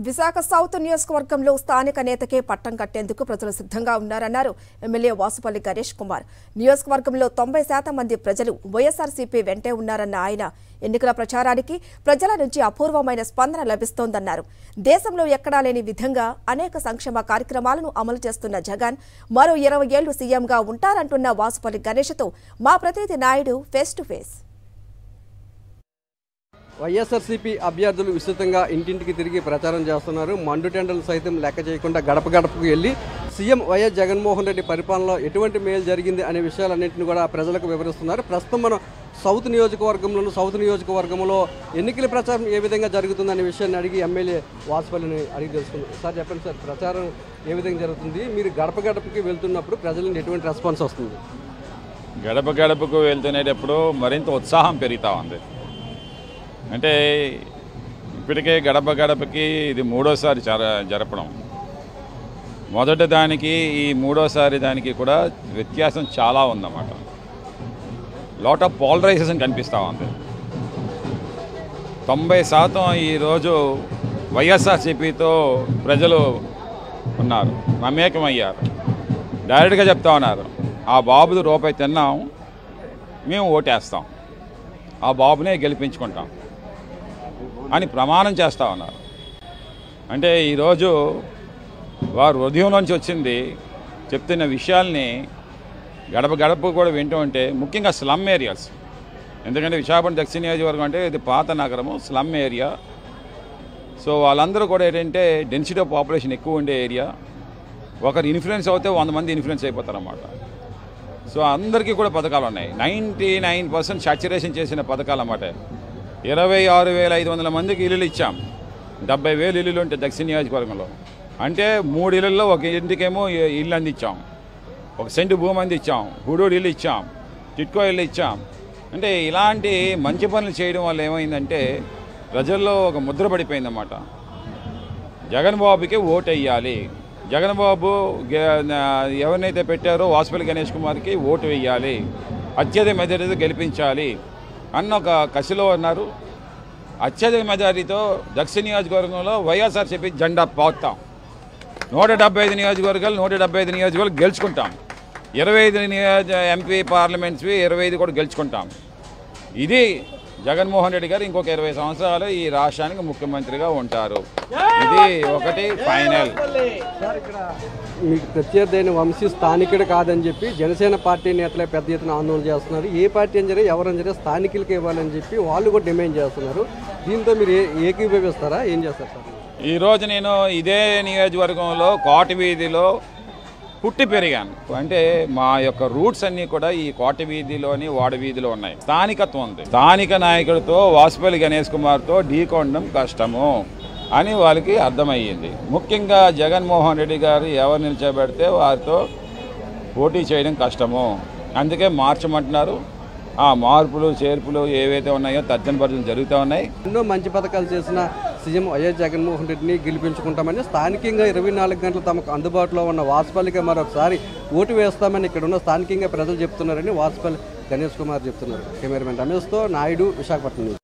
Visakha south నియోజకవర్గంలో స్థానిక నేతకే పట్టం కట్టేందుకు ప్రజలు సిద్ధంగా ఉన్నారన్నారు ఎమ్మెల్యే వాసుపల్లి గణేష్ కుమార్. నియోజకవర్గంలో 90% మంది ప్రజలు వైఎస్ఆర్సీపీ వెంటే ఉన్నారన్న ఆయన ఎన్నికల ప్రచారానికి ప్రజల నుంచి అపూర్వమైన స్పందన లభిస్తోందన్నారు. దేశంలో ఎక్కడా లేని విధంగా అనేక సంక్షేమ కార్యక్రమాలను అమలు చేస్తున్న జగన్ మరో 20 ఏళ్లు సీఎంగా ఉంటారంటున్న వాసుపల్లి గణేష్తో మా ప్రతినిధి Naidu face to face. YSRCP అభ్యర్థులు విస్తృతంగా ఇంటింటికి తిరిగి ప్రచారం చేస్తున్నారు. మండు టెండర్లు సైతం లెక్క చేయకుండా గడప గడపకు వెళ్లి సీఎం వైఎస్ జగన్మోహన్ రెడ్డి పరిపాలనలో ఎటువంటి మేలు జరిగింది అనే విషయాలన్నింటినీ కూడా ప్రజలకు వివరిస్తున్నారు. ప్రస్తుతం మనం సౌత్ నియోజకవర్గంలో ఎన్నికల ప్రచారం ఏ విధంగా జరుగుతుందనే విషయాన్ని అడిగి ఎమ్మెల్యే వాసుపల్లిని అడిగి తెలుసుకున్నారు. సార్ చెప్పండి సార్, ప్రచారం ఏ విధంగా జరుగుతుంది? మీరు గడప గడపకి వెళ్తున్నప్పుడు ప్రజల నుండి ఎటువంటి రెస్పాన్స్ వస్తుంది? గడప గడపకు వెళ్తునేటప్పుడు మరింత ఉత్సాహం పెరుగుతూ ఉంది. అంటే ఇప్పటికే గడప గడపకి ఇది మూడోసారి జరపడం. మొదటి దానికి ఈ మూడోసారి దానికి కూడా వ్యత్యాసం చాలా ఉందన్నమాట. లాట్ ఆఫ్ పోలరైజేషన్ కనిపిస్తూ ఉంది. 90% ఈరోజు వైఎస్ఆర్సీపీతో ప్రజలు ఉన్నారు, మమేకమయ్యారు. డైరెక్ట్గా చెప్తా ఉన్నారు, ఆ బాబుది రూపాయి తిన్నాం, మేము ఓటేస్తాం, ఆ బాబునే గెలిపించుకుంటాం అని ప్రమాణం చేస్తూ ఉన్నారు. అంటే ఈరోజు వారు హృదయం నుంచి వచ్చింది చెప్తున్న విషయాల్ని గడప గడప కూడా వింటూ ఉంటే, ముఖ్యంగా స్లమ్ ఏరియాస్. ఎందుకంటే విశాఖపట్నం దక్షిణ నియోజకవర్గం అంటే ఇది పాత నగరము, స్లమ్ ఏరియా. సో వాళ్ళందరూ కూడా ఏంటంటే డెన్సిటీ ఆఫ్ పాపులేషన్ ఎక్కువ ఉండే ఏరియా. ఒకరు ఇన్ఫ్లుయెన్స్ అవుతే 100 మంది ఇన్ఫ్లుయెన్స్ అయిపోతారన్నమాట. సో అందరికీ కూడా పథకాలు ఉన్నాయి. 99% సాచ్యురేషన్ చేసిన పథకాలు అన్నమాట. 26,500 మందికి ఇల్లులు ఇచ్చాం. 70,000 ఇల్లులు ఉంటాయి దక్షిణ నియోజకవర్గంలో. అంటే 3 ఇళ్లలో ఒక ఇంటికేమో ఇల్లు అందించాం, 1 సెంటు భూమి అందించాం, గూడూరు ఇల్లు ఇచ్చాం, టిట్కో ఇల్లు ఇచ్చాం. అంటే ఇలాంటి మంచి పనులు చేయడం వల్ల ఏమైందంటే ప్రజల్లో ఒక ముద్ర పడిపోయిందన్నమాట. జగన్ బాబుకి ఓటు వేయాలి, జగన్ బాబు ఎవరినైతే పెట్టారో వాసుపల్లి గణేష్ కుమార్కి ఓటు వేయాలి, అత్యధిక మెజారిటీతో గెలిపించాలి అన్న ఒక కసిలో ఉన్నారు. అత్యధిక మెజారిటీతో దక్షిణ నియోజకవర్గంలో వైఎస్ఆర్సీపీ జెండా పాతాం. 175 నియోజకవర్గాలు గెలుచుకుంటాం. 25 ఎంపీ పార్లమెంట్స్వి 25 కూడా గెలుచుకుంటాం. ఇది జగన్మోహన్ రెడ్డి గారు ఇంకొక 20 సంవత్సరాలు ఈ రాష్ట్రానికి ముఖ్యమంత్రిగా ఉంటారు. ఇది ఒకటి ఫైనల్. మీకు ప్రత్యర్థి అయిన వంశీ స్థానికుడు కాదని చెప్పి జనసేన పార్టీ నేతలే పెద్ద ఎత్తున ఆందోళన చేస్తున్నారు. ఏ పార్టీ అని సరే ఎవరని సరే స్థానికులకి ఇవ్వాలని చెప్పి వాళ్ళు కూడా డిమాండ్ చేస్తున్నారు. దీంతో మీరు ఏకీభవిస్తారా, ఏం చేస్తారు సార్? ఈరోజు నేను ఇదే నియోజకవర్గంలో కోట వీధిలో పుట్టి పెరిగాను. అంటే మా యొక్క రూట్స్ అన్నీ కూడా ఈ కోట వీధిలోని వాడ వీధిలో ఉన్నాయి. స్థానికత్వం ఉంది. స్థానిక నాయకుడితో వాసుపల్లి గణేష్ కుమార్తో ఢీకొనడం కష్టము అని వాళ్ళకి అర్థమయ్యింది. ముఖ్యంగా జగన్మోహన్ రెడ్డి గారు ఎవరు నిలిచోబెడితే వారితో పోటీ చేయడం కష్టము, అందుకే మార్చమంటున్నారు. ఆ మార్పులు చేర్పులు ఏవైతే ఉన్నాయో తర్జనభర్జనలు జరుగుతూ ఉన్నాయి. ఎన్నో మంచి పథకాలు చేసిన సీఎం వైఎస్ జగన్మోహన్ రెడ్డిని గెలిపించుకుంటామని స్థానికంగా 24 గంటలు తమకు అందుబాటులో ఉన్న వాసుపల్లికి మరొకసారి ఓటు వేస్తామని ఇక్కడ ఉన్న స్థానికంగా ప్రజలు చెప్తున్నారని వాసుపల్లి గణేష్ కుమార్ చెప్తున్నారు. కెమెరామెన్ రమేష్తో నాయుడు, విశాఖపట్నం.